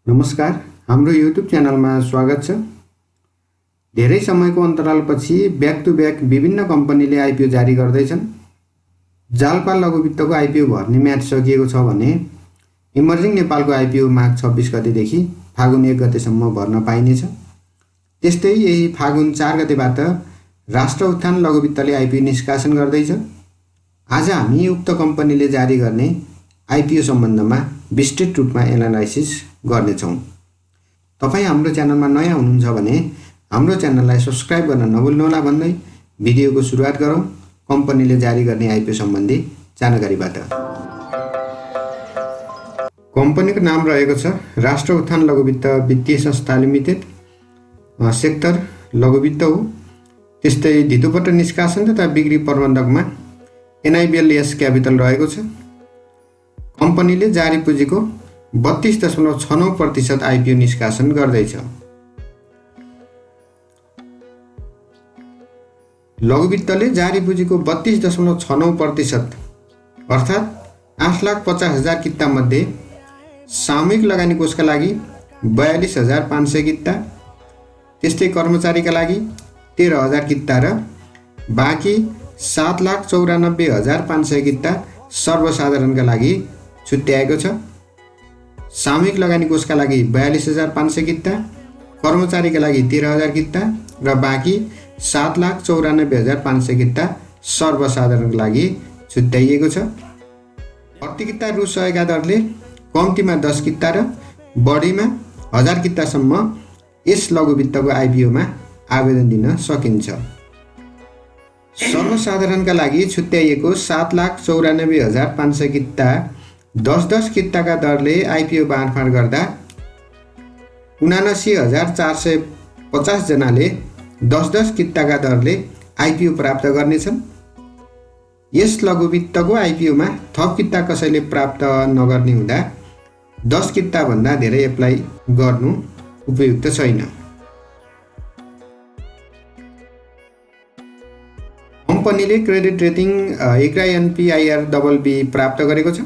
नमस्कार, हाम्रो YouTube च्यानलमा स्वागत छ। धेरै समयको अन्तरालपछि ब्याक टु ब्याक विभिन्न कम्पनीले आइपिओ जारी गर्दैछन्। जालपा लघुवित्तको आइपिओ भर्ने म्याद सकिएको छ भने इमर्जिङ नेपालको आइपिओ माघ 26 गतेदेखि फागुन 1 गतेसम्म भर्न पाइनेछ। त्यस्तै यही फागुन 4 गतेबाट राष्ट्र उत्थान लघुवित्तले आइपिओ निष्कासन गर्दैछ। आज हामी उक्त कम्पनीले जारी गर्ने आइपिओ सम्बन्धमा विस्तृत रूपमा एनालाइसिस गर्नेछौँ। तपाईँ हाम्रो च्यानलमा नयाँ हुनुहुन्छ भने हाम्रो च्यानललाई सब्स्क्राइब गर्न नभुल्नुहोला भन्दै भिडियोको सुरुवात गरौँ कम्पनीले जारी गर्ने आइपिओ सम्बन्धी जानकारीबाट। कम्पनीको नाम रहेको छ राष्ट्र उत्थान लघुवित्त वित्तीय संस्था लिमिटेड। सेक्टर लघुवित्त हो। त्यस्तै धितोपत्र निष्कासन तथा बिक्री प्रबन्धकमा NIBLS क्यापिटल रहेको छ। कम्पनीले जारी पुँजीको 32.69% आइपिओ निष्कासन गर्दैछ। लघुवित्तले जारी पुँजीको 32.69% अर्थात् 8,50,000 किता मध्ये सामूहिक लगानी कोषका लागि 42,500 किता, त्यस्तै कर्मचारीका लागि 13,000 किता र बाँकी 7,94,500 किता सर्वसाधारणका लागि छुट्याएको छ। सामूहिक लगानी कोषका लागि 42,500 किता, कर्मचारीका लागि 13,000 किता र बाँकी 7,94,500 किता सर्वसाधारणका लागि छुट्याइएको छ। प्रति किता रु 100 का दरले कम्तीमा 10 किता र बढीमा 1000 कितासम्म यस लघुवित्तको आइपिओमा आवेदन दिन सकिन्छ। सर्वसाधारणका लागि छुट्याइएको 7,94,500 किता 10 किताका दरले आइपिओ बाँडफाँड गर्दा 79,450 जनाले 10 किताका दरले आइपिओ प्राप्त गर्नेछन्। यस लघुवित्तको आइपिओमा थप किता कसैले प्राप्त नगर्ने हुँदा 10 किताभन्दा धेरै एप्लाई गर्नु उपयुक्त छैन। कम्पनीले क्रेडिट रेटिङ ICRA/NPIR प्राप्त गरेको छ,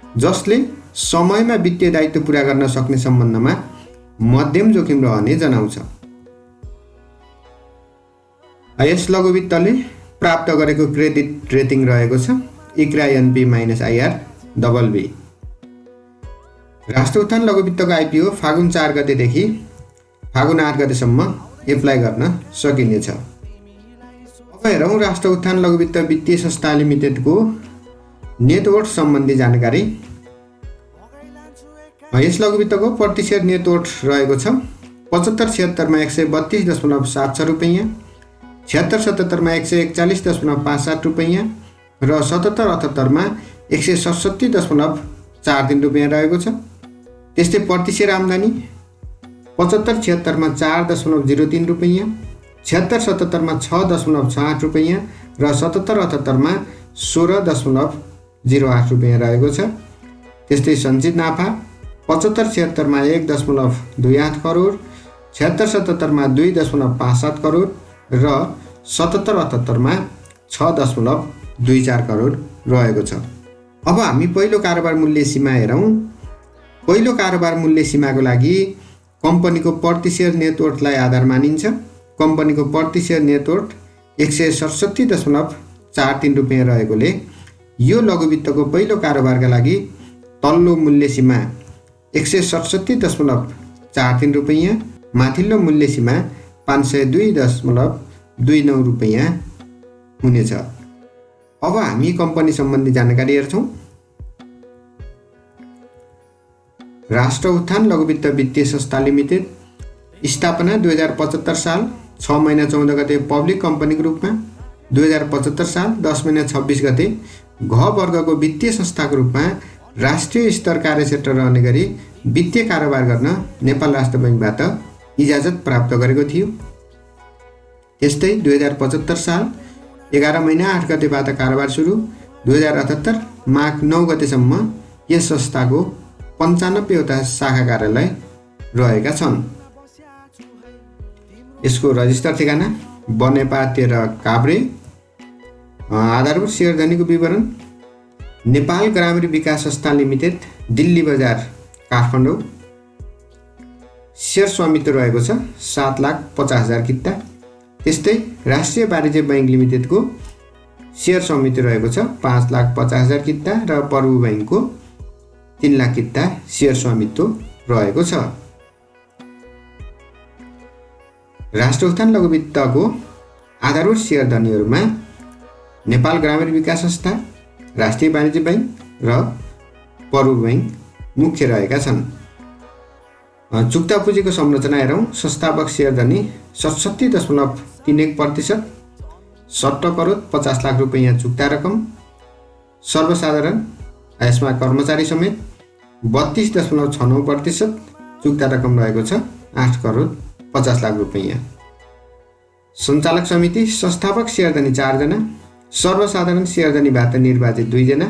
जसले समयमा वित्तीय दायित्व पुरा गर्न सक्ने सम्बन्धमा मध्यम जोखिम रहने जनाउँछ। यस लघुवित्तले प्राप्त गरेको क्रेडिट रेटिङ रहेको छ ICRA/NP-IR/BB। राष्ट्र उत्थान लघुवित्तको आइपिओ फागुन 4 गतेदेखि फागुन 8 गतेसम्म एप्लाई गर्न सकिनेछ। अब हेरौँ राष्ट्र उत्थान लघुवित्त वित्तीय संस्था लिमिटेडको नेटवर्थ सम्बन्धी जानकारी। यस लघुवित्तको प्रति सेयर नेटवर्थ रहेको छ 75-76 मा 132.76 रुपैयाँ, 76-77 मा 141.57 रुपैयाँ र 77-78 मा 167.43 रुपैयाँ रहेको छ। त्यस्तै प्रति सेयर आम्दानी 75-76 मा 4.03 रुपैयाँ, 76-77 मा 6.68 रुपैयाँ र 77-78 मा 16.08 रुपैयाँ रहेको छ। त्यस्तै सञ्चित नाफा 75-76 मा 1.28 करोड, 76-77 मा 2.57 करोड र 77-78 मा 6.24 करोड रहेको छ। अब हामी पहिलो कारोबार मूल्य सीमा हेरौँ। पहिलो कारोबार मूल्य सीमाको लागि कम्पनीको प्रति सेयर नेटवर्थलाई आधार मानिन्छ। कम्पनीको प्रति सेयर नेटवर्थ 167.43 रुपैयाँ रहेकोले यो लघुवित्तको पहिलो कारोबारका लागि तल्लो मूल्य सीमा 167.43 रुपैयाँ, माथिल्लो मूल्य सीमा 502.29 रुपैयाँ हुनेछ। अब हामी कम्पनी सम्बन्धी जानकारी हेर्छौँ। राष्ट्र उत्थान लघुवित्त वित्तीय संस्था लिमिटेड स्थापना 2075 साल 6 महिना 14 गते पब्लिक कम्पनीको रूपमा, 2075 साल 10 महिना 26 गते घ वर्गको वित्तीय संस्थाको रूपमा राष्ट्रिय स्तर कार्यक्षेत्र रहने गरी वित्तीय कारोबार गर्न नेपाल राष्ट्र बैंकबाट इजाजत प्राप्त गरेको थियो। त्यस्तै 2075 साल 11 महिना 8 गतेबाट कारोबार सुरु, 2078 माघ 9 गतेसम्म यस संस्थाको 95 वटा शाखा कार्यालय रहेका छन्। यसको रजिस्टर ठेगाना बनेपा 13 काभ्रे। आधारभूत शेयरधनीको विवरण नेपाल ग्रामीण विकास संस्था लिमिटेड, दिल्ली बजार, काठमाडौँ। सेयर स्वामित्व रहेको छ 7,50,000 किता। त्यस्तै राष्ट्रिय वाणिज्य बैंक लिमिटेडको सेयर स्वामित्व रहेको छ 5,50,000 किता र प्रभु बैंकको 3 लाख किता सेयर स्वामित्व रहेको छ। राष्ट्र उत्थान लघु वित्तको आधारभूत सेयर धनीहरूमा नेपाल ग्रामीण विकास संस्था, राष्ट्रिय वाणिज्य बैंक र प्रभु बैंक मुख्य रहेका छन्। चुक्ता पुँजीको संरचना हेरौँ। संस्थापक सेयर धनी 67.31%, 70 करोड 50 लाख रुपैयाँ चुक्ता रकम। सर्वसाधारण यसमा कर्मचारी समेत 32.69% चुक्ता रकम रहेको छ 8 करोड 50 लाख रुपैयाँ। सञ्चालक समिति संस्थापक सेयरधनी 4 जना, सर्वसाधारण सेयरधनीबाट निर्वाचित 2 जना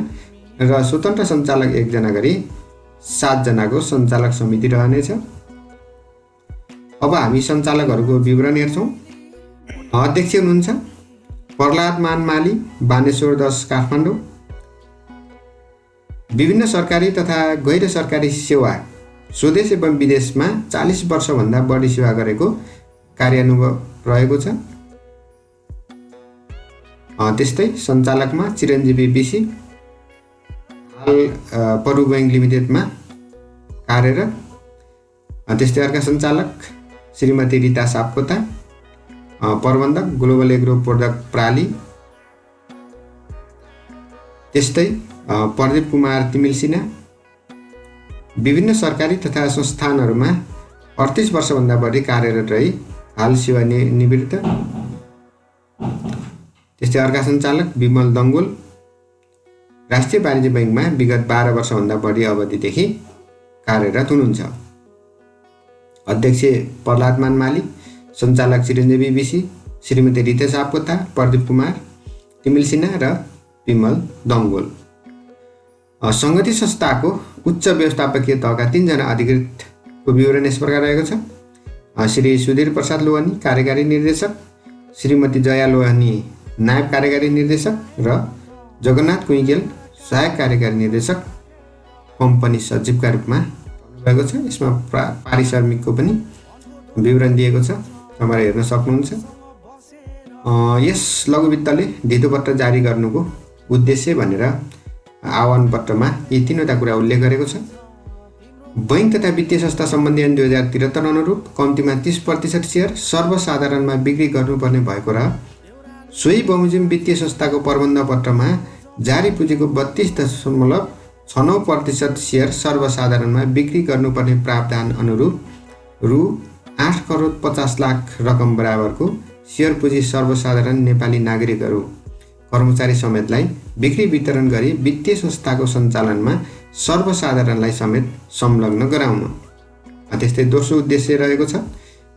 र स्वतन्त्र सञ्चालक 1 जना गरी 7 जनाको सञ्चालक समिति रहनेछ। अब हामी सञ्चालकहरूको विवरण हेर्छौँ। अध्यक्ष हुनुहुन्छ प्रहलाद मान माली, बानेश्वर 10 काठमाडौँ। विभिन्न सरकारी तथा गैर सरकारी सेवा स्वदेश एवं विदेशमा 40 वर्षभन्दा बढी सेवा गरेको कार्यानुभव रहेको छ। त्यस्तै सञ्चालकमा चिरञ्जीवी बिसी, हाल प्रभु बैंक लिमिटेडमा कार्यरत। त्यस्तै अर्का सञ्चालक श्रीमती रिता सापकोटा, प्रबन्धक ग्लोबल एग्रो प्रोडक्ट प्राली। त्यस्तै प्रदीप कुमार तिमिल सिन्हा, विभिन्न सरकारी तथा संस्थानहरूमा 38 वर्षभन्दा बढी कार्यरत रही हाल सेवानिवृत्त। त्यस्तै अर्का सञ्चालक विमल दङ्गोल, राष्ट्रिय वाणिज्य बैंकमा विगत 12 वर्षभन्दा बढी अवधिदेखि कार्यरत हुनुहुन्छ। अध्यक्ष प्रहलाद मान माली, सञ्चालक चिरञ्जीवी बिसी, श्रीमती रिता सापकोटा, प्रदीप कुमार तिमिल सिन्हा र विमल दङ्गोल। सङ्गठित संस्थाको उच्च व्यवस्थापकीय तहका 3 जना अधिकृतको विवरण यस प्रकार रहेको छ। श्री सुधीर प्रसाद लोहानी, कार्यकारी निर्देशक, श्रीमती जया लोहानी, नायब कार्यकारी निर्देशक र जगन्नाथ कुइकेल, सहायक कार्यकारी निर्देशक कम्पनी सचिवका रूपमा भएको छ। यसमा पारिश्रमिकको पनि विवरण दिएको छ, तपाईहरु हेर्न सक्नुहुन्छ। यस लघु वित्तले धितोपत्र जारी गर्नुको उद्देश्य भनेर आह्वान पत्रमा यी 3वटा कुरा उल्लेख गरेको छ। बैंक तथा वित्तीय संस्था सम्बन्धी ऐन 2073 अनुरूप कम्तीमा 30% सेयर सर्वसाधारणमा बिक्री गर्नुपर्ने भएको र सोही बमोजिम वित्तीय संस्थाको प्रबन्ध पत्रमा जारी पुँजीको 32.69% सेयर सर्वसाधारणमा बिक्री गर्नुपर्ने प्रावधान अनुरूप रु 8 करोड 50 लाख रकम बराबरको सेयर पुँजी सर्वसाधारण नेपाली नागरिकहरू, कर्मचारी समेतलाई बिक्री वितरण गरी वित्तीय संस्थाको सञ्चालनमा सर्वसाधारणलाई समेत संलग्न गराउन। त्यस्तै दोस्रो उद्देश्य रहेको छ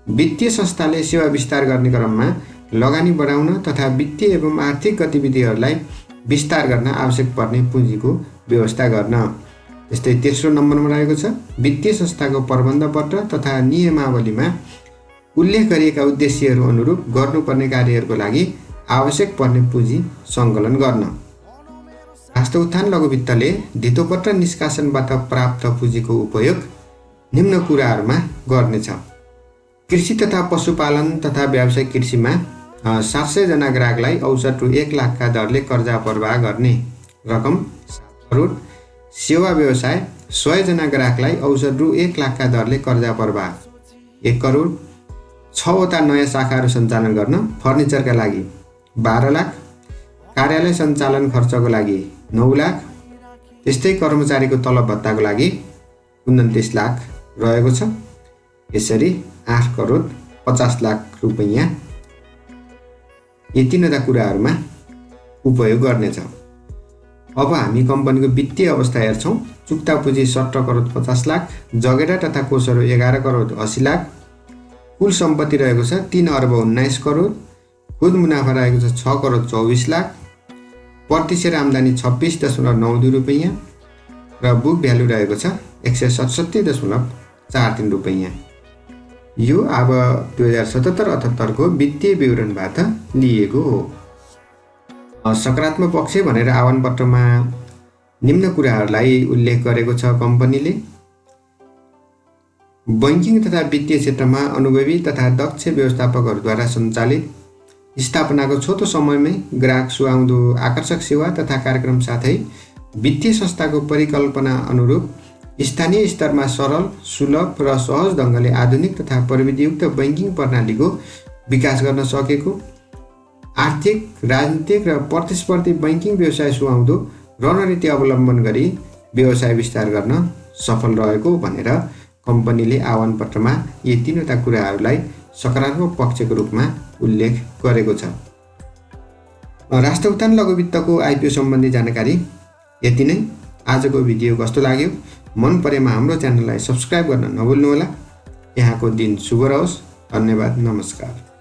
वित्तीय संस्थाले सेवा विस्तार गर्ने क्रममा लगानी बढाउन तथा वित्तीय एवं आर्थिक गतिविधिहरूलाई विस्तार गर्न आवश्यक पर्ने पुँजीको व्यवस्था गर्न। त्यस्तै तेस्रो नम्बरमा रहेको छ वित्तीय संस्थाको प्रबन्ध पत्र तथा नियमावलीमा उल्लेख गरिएका उद्देश्यहरू अनुरूप गर्नुपर्ने कार्यहरूको लागि आवश्यक पर्ने पुँजी सङ्कलन गर्न। राष्ट्र उत्थान लघु वित्तले धितोपत्र निष्कासनबाट प्राप्त पुँजीको उपयोग निम्न कुराहरूमा गर्नेछ। कृषि तथा पशुपालन तथा व्यावसायिक कृषिमा 700 जना ग्राहकलाई औसत रु 1 लाखका दरले कर्जा प्रवाह गर्ने रकम 7 करोड। सेवा व्यवसाय 100 जना ग्राहकलाई औसत रु 1 लाखका दरले कर्जा प्रवाह 1 करोड। 6वटा नयाँ शाखाहरू सञ्चालन गर्न फर्निचरका लागि 12 लाख, कार्यालय सञ्चालन खर्चको लागि 9 लाख, त्यस्तै कर्मचारीको तलब भत्ताको लागि 29 लाख रहेको छ। यसरी 8 करोड 50 लाख रुपैयाँ यी 3वटा कुराहरूमा उपयोग गर्नेछ। अब हामी कम्पनीको वित्तीय अवस्था हेर्छौँ। चुक्ता पुँजी 17 करोड 50 लाख, जगेरा तथा कोषहरू 11 करोड 80 लाख, कुल सम्पत्ति रहेको छ 3 अर्ब 19 करोड, खुद मुनाफा रहेको छ 6 करोड 24 लाख, प्रति सेयर आम्दानी 26.92 रुपैयाँ र बुक भ्यालु रहेको छ 167.43 रुपैयाँ। यो अब 2077-78 को वित्तीय विवरणबाट लिएको हो। सकारात्मक पक्ष भनेर आह्वान पत्रमा निम्न कुराहरूलाई उल्लेख गरेको छ कम्पनीले। बैंकिङ तथा वित्तीय क्षेत्रमा अनुभवी तथा दक्ष व्यवस्थापकहरूद्वारा सञ्चालित स्थापनाको छोटो समयमै ग्राहक सुहाउँदो आकर्षक सेवा तथा कार्यक्रम साथै वित्तीय संस्थाको परिकल्पना अनुरूप स्थानीय स्तरमा सरल, सुलभ र सहज ढङ्गले आधुनिक तथा प्रविधियुक्त बैंकिङ प्रणालीको विकास गर्न सकेको, आर्थिक, राजनीतिक र प्रतिस्पर्धी बैंकिङ व्यवसाय सुहाउँदो रणनीति अवलम्बन गरी व्यवसाय विस्तार गर्न सफल रहेको भनेर कम्पनीले आह्वान पत्रमा यी तीनवटा कुराहरूलाई सकारात्मक पक्षको रूपमा उल्लेख गरेको छ। राष्ट्र उत्थान लघुवित्तको आइपिओ सम्बन्धी जानकारी यति नै। आजको भिडियो कस्तो लाग्यो? मन परेमा हाम्रो च्यानललाई सब्स्क्राइब गर्न नभुल्नुहोला। यहाँको दिन शुभ रहोस्। धन्यवाद। नमस्कार।